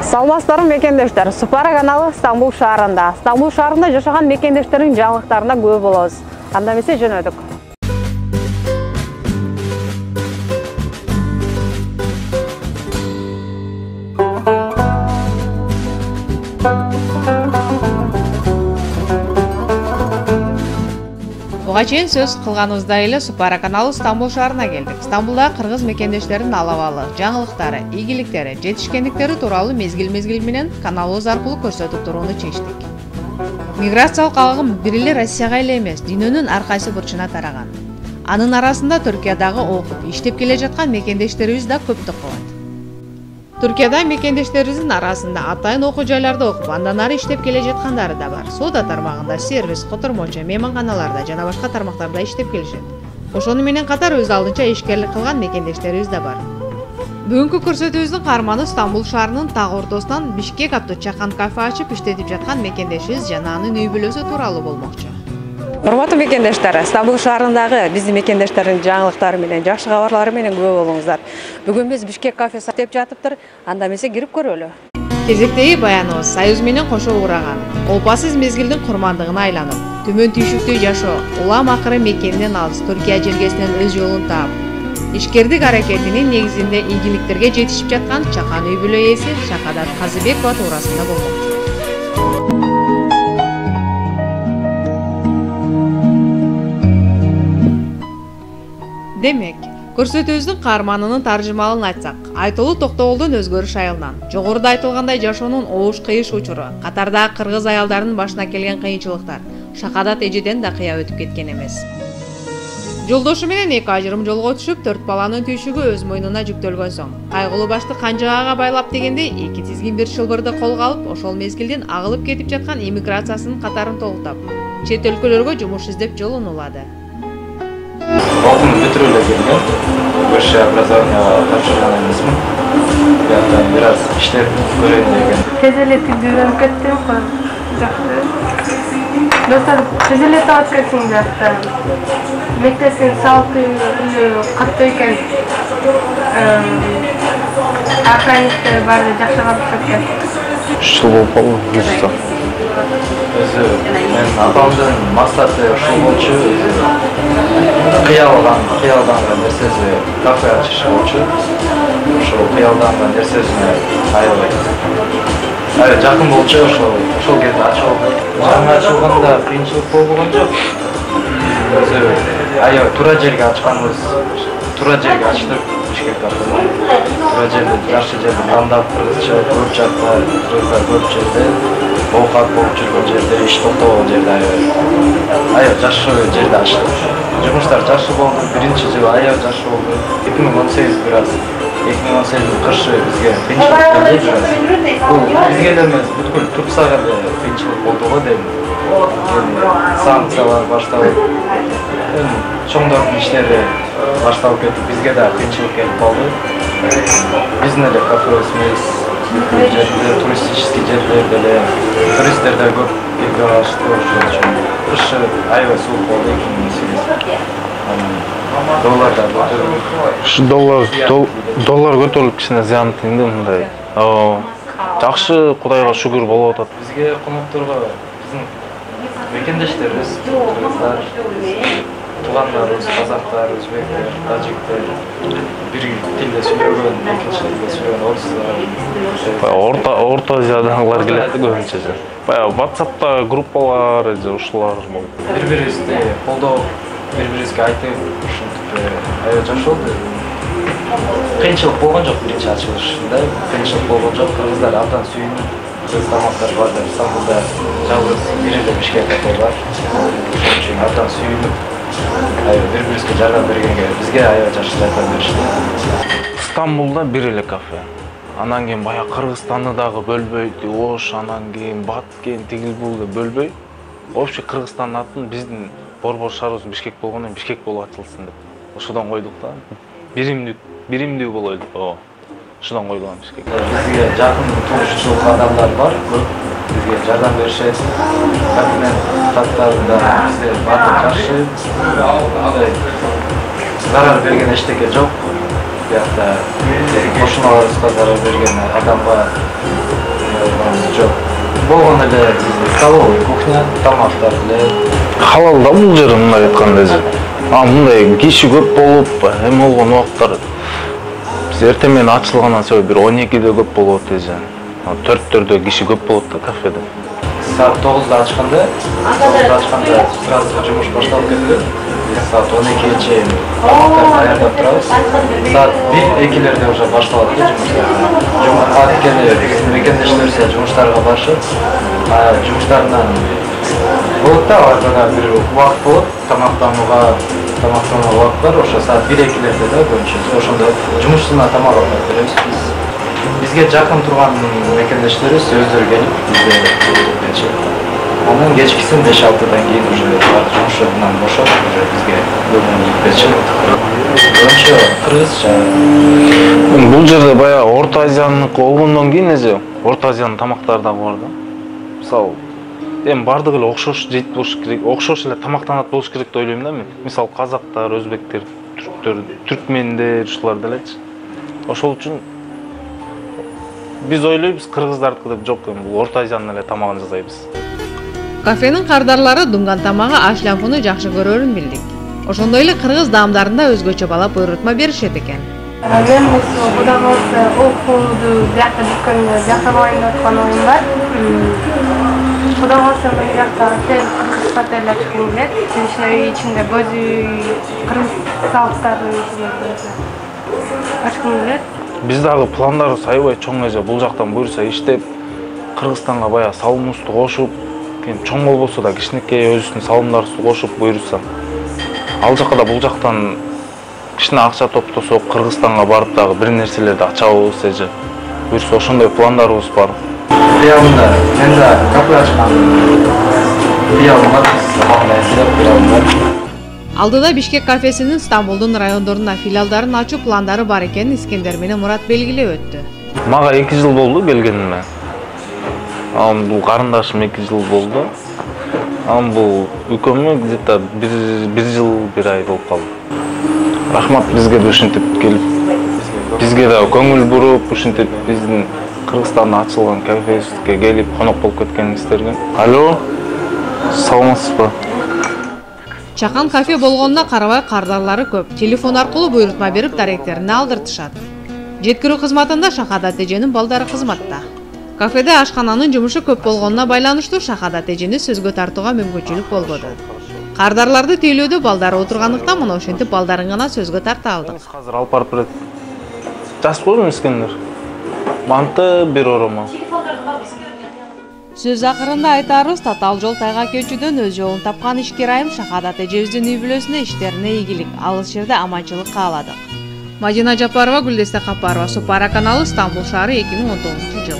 Саламатсыздарбы мекендештер. Супара каналы Стамбул шаарында. Стамбул шаарында жашаган мекендештердин жаңылыктарына күбө болобуз. Анда эмесе жөнөдүк. Буга чейин сөз кылганыбыздай эле Супара каналы Стамбул шаарына келдик. Стамбулда кыргыз мекендештердин алабалы, жаңылыктары, ийгиликтери, жетишкендиктери тууралуу мезгил менен каналыбыз аркылуу көрсөтүп турууну чечтик. Миграциялык агым бир эле Россияга эле эмес, дүйнөнүн ар кайсы бурчуна тараган. Анын арасында Түркиядагы окуп, иштеп келе жаткан мекендештерибиз да көптүк кылат. Түркияда мекендештерибиздин арасында атайын окуу жайларда окуп, андан ары иштеп келе жаткандары да бар. Соода тармагында, сервис, котормочу, мейманканаларда жана башка тармактарда иштеп келишет. Ошону менен катар өз алдынча ишкерлик кылган мекендештерибиз да бар. Бүгүнкү көрсөтүүбүздүн каарманы Стамбул шаарынын так ортосунан Бишкек аттуу чакан кафе ачып иштетип жаткан мекендешибиз жана анын үй бүлөсү тууралуу болмокчу. Урматтуу мекендештер, Стамбул шаарындагы биздин мекендештердин жаңылыктары менен, жакшы кабарлары менен күбө болуңуздар. Бүгүн биз Бишкек кафеси иштеп жатыптыр. Анда эмесе кирип көрөлү. Кезектеги баяныбыз Союз менен кошо ураган, опасыз мезгилдин курмандыгына айланып, төмөн түйшүктүү жашоо, улам акыры мекенден алыс Түркия жергесинен өз жолун таап, ишкердик аракетинин негизинде ийгиликтерге жетишип жаткан чакан үй бүлө ээси Шакадат Казыбекова туурасында болмокчу. Демек, көрсөтүүбүздүн каарманынын таржымалын айтсак, Айтолу Токтогулдун өзгөрүш айылынан, жогоруда айтылгандай жашоонун оош кыйыш учуру, катардагы кыргыз аялдарынын башына келген кыйынчылыктар Шакадат эжеден да кыя өтүп кеткен эмес. Жолдошу менен эки ажырым жолго түшүп, 4 баланын түйшүгү өз мойнуна жүктөлгөн соң, кайгылуу башты канжаага байлап дегендей, эки тизгин бир шылбырды колго алып, ошол мезгилдин агылып кетип жаткан иммиграциясынын катарын толуктап, чет өлкөлөргө жумуш издеп жолун улады. Окууну бүтүрүп эле келген. Высшее образование тапшырган эмесмин. Бияктан бир аз иштеп көрөйүн деген. Тез эле тилди үйрөнүп кеттим го. Жакшы. Достор, тез эле таап кеттим биякта. Мектептин салты катуу экен. Охранниктер баары жакшы калып кеткен. 3 жыл болуп калды, жүрсө. Өзү мен апамдын максаты ушул болчу. Кыялданган нерсеси кафе ачыш болчу. Ошол кыялданган нерсесине аябай жакын болчу, ошол кезде ачып. Жаңы ачылганда кыйынчылык болгон жок. Өзү аябай туура жерге ачканбыз. Туура жерге ачтык. Бишкек кафе. Туура жерде, жакшы жерде тандап кыргызча көп жакта, кыргыздар көп жерде, оокат болуп жүргөн жерде, иш токтобогон жерде аябай жакшы жерде ачтык. Жумуштар жакшы болду. Биринчи жылы аябай жакшы болду. 2018 бир аз 2018 кышы бизге кыйынчылык келди. Бул бизге эле эмес, бүткүл Туркияга эле кыйынчылык болду го дейм. Санкциялар башталып, чоңдордун иштери башталып кетип, бизге да кыйынчылык келип калды. Биздин эле кафебиз жерде, туристический жерлерде эле туристтер да көп келип алышты. Ошол үчүн кышы аябай суук болду 2018. Доллар да көтөрүлүп. Доллар көтөрүлүп кичине зыян тиңди мындай. Жакшы, Кудайга шүгүр болуп атат. Бизге конокторго биздин мекендештерибиз, кыргыздар, туугандарыбыз, казактар, өзбектер, тажиктер, бир тилде сүйлөгөн, экинчи тилде сүйлөгөн орустар. Орто Азиядагылар келет көбүнчө. Баягы WhatsApp'та группалар, ушулар болуп. Бири-бирибизди колдоп, бири-бирибизге айтып, ушинтип аябай жакшы болду. Кыйынчылык болгон жок биринчи ачылышында. Кыйынчылык болгон жок. Кыргыздар абдан сүйүнүп, кыргыз тамактар бар. Стамбулда жалгыз бир эле Бишкек кафе бар. Ошон үчүн абдан сүйүнүп, бири-бирибизге жардам бергенге бизге аябай жакшы жардам беришти. Стамбулда бир эле кафе. Анан кийин баягы Кыргызстанды дагы бөлбөйт, Ош, анан кийин Бат кийин тигил бул деп бөлбөй. Вообще Кыргызстандын атын биздин борбор шаарыбыз Бишкек болгондон Бишкек болуп ачылсын деп. Ошодон койдук да. Биримдүү болойлу. Ошодон койгон Бишкек. Бизге жакын туушчулук адамдар бар, көп. Бизге жардам беришет. Документ каттарында бизге баардык жакшы. Зарар берген эчтеке жок. Биякта кошуналарыбызга зарар берген адамга Жок. Болгон эле столовый кухня, тамактар эле. Халал да бул жер мындай айтканда эже. Мындай киши көп болуп, эме болгон убактар биз эртең менен ачылгандан себеп бир 12-де көп болот эже. 4-төрдө киши көп болот да кафеде. Saat 9'da açkanda, sırası cumuş başladı ketdi. Saat 12'ye çeyin tamaklarını ayarlap turabız. Saat 1-2'lerde уже başladı cumuşlar. Mekendешler cumuşlarga başıp, cumuşlarından болот да, арада бир убакыт болот, тамактанууга убакыт бар, ошо саат 1-2'лерде да көбүнчө. Ошондо жумушчусуна тамак алып беребиз. Бизге жакын турган мекендештерибиз өздөрү келип бизге беришет. Анан кечкисин 5-6-дан кийин уже жумушунан бошоп, уже бизге бөлүнүп беришет. Көбүнчө кыргызча. Бул жерде баягы Орто Азияныкы болгондон кийин эже Орто Азиянын тамактары дагы бар да. Мисалы, эми бардыгы эле окшош жейт болуш керек, окшош эле тамактанат болуш керек деп ойлойм да мен. Мисалы, казактар, өзбектер, түрктөр, түркмендер, ушулар делечи. Ошол үчүн биз ойлойбуз кыргыздардыкы деп, жок, эми бул Орто Азиянын эле тамагын жасайбыз. Кафенин кардарлары дунган тамагы аш-лампуну жакшы көрөрүн билдик. Ошондой эле кыргыз даамдарында өзгөчө бала буйрутма беришет экен. Мен Кудай қаласа окууду бияқта бүткөндө бияқта оюндатқан оюн бар. Кудай қаласа мен бияқта кыргыз отельдер түшкөн келет. Ишинин ичинде көзү кыргыз салттарын ачкым келет. Биз дагы пландарыбыз аябай чоң эже. Бул жактан буйруса иштеп, Кыргызстанга баягы салымыбызды кошуп, чоң болбосо да кичинекей өзүбүздүн салымдарыбызды кошуп буйруса. Ал жакка да бул жактан кичине акча топтосок, Кыргызстанга барып дагы бир нерселерди ачабыз эже. Буйруса ошондой пландарыбыз бар. Реалында мен да кафе ачкан. Реалында Алдыда Бишкек кафесинин Стамбулдун райондорунда филиалдарын ачуу пландары бар экенин Искендер менен Мурат белгилеп өттү. Мага 2 жыл болду келгениме. Бул карындашым 2 жыл болду. Бул үкөмө где-то 1 жыл 1 ай болуп калды. Рахмат бизге да ушинтип келип, бизге да көңүл буруп, ушинтип биздин Кыргызстанда ачылган кафебизге келип конок болуп кеткениңиздерге. Алло, саламатсызбы? Чакан кафе болгонуна карабай кардарлары көп. Телефон аркылуу буйрутма берип даректерине алдыртышат. Жеткирүү кызматында Шахадат эженин балдары кызматта. Кафеде ашкананын жумушу көп болгонуна байланыштуу Шахадат эжени сөзгө тартууга мүмкүнчүлүк болбоду. Кардарларды тейлөөдө балдары отургандыктан мына ошентип балдарын гана сөзгө тарта алдык. Азыр алып барып берет. Жас болдум Искендер. Манты бир оромо. Сөз акырында айтарыбыз, татаал жол тайга көчүүдөн өз жолун тапкан ишкер айым Шахадат эжебиздин үй бүлөсүнө иштерине ийгилик, алыс жерде аманчылык кааладык. Мадина Жапарова, Гүлдесте Капарова, Супара каналы, Стамбул шаары, 2019 жыл.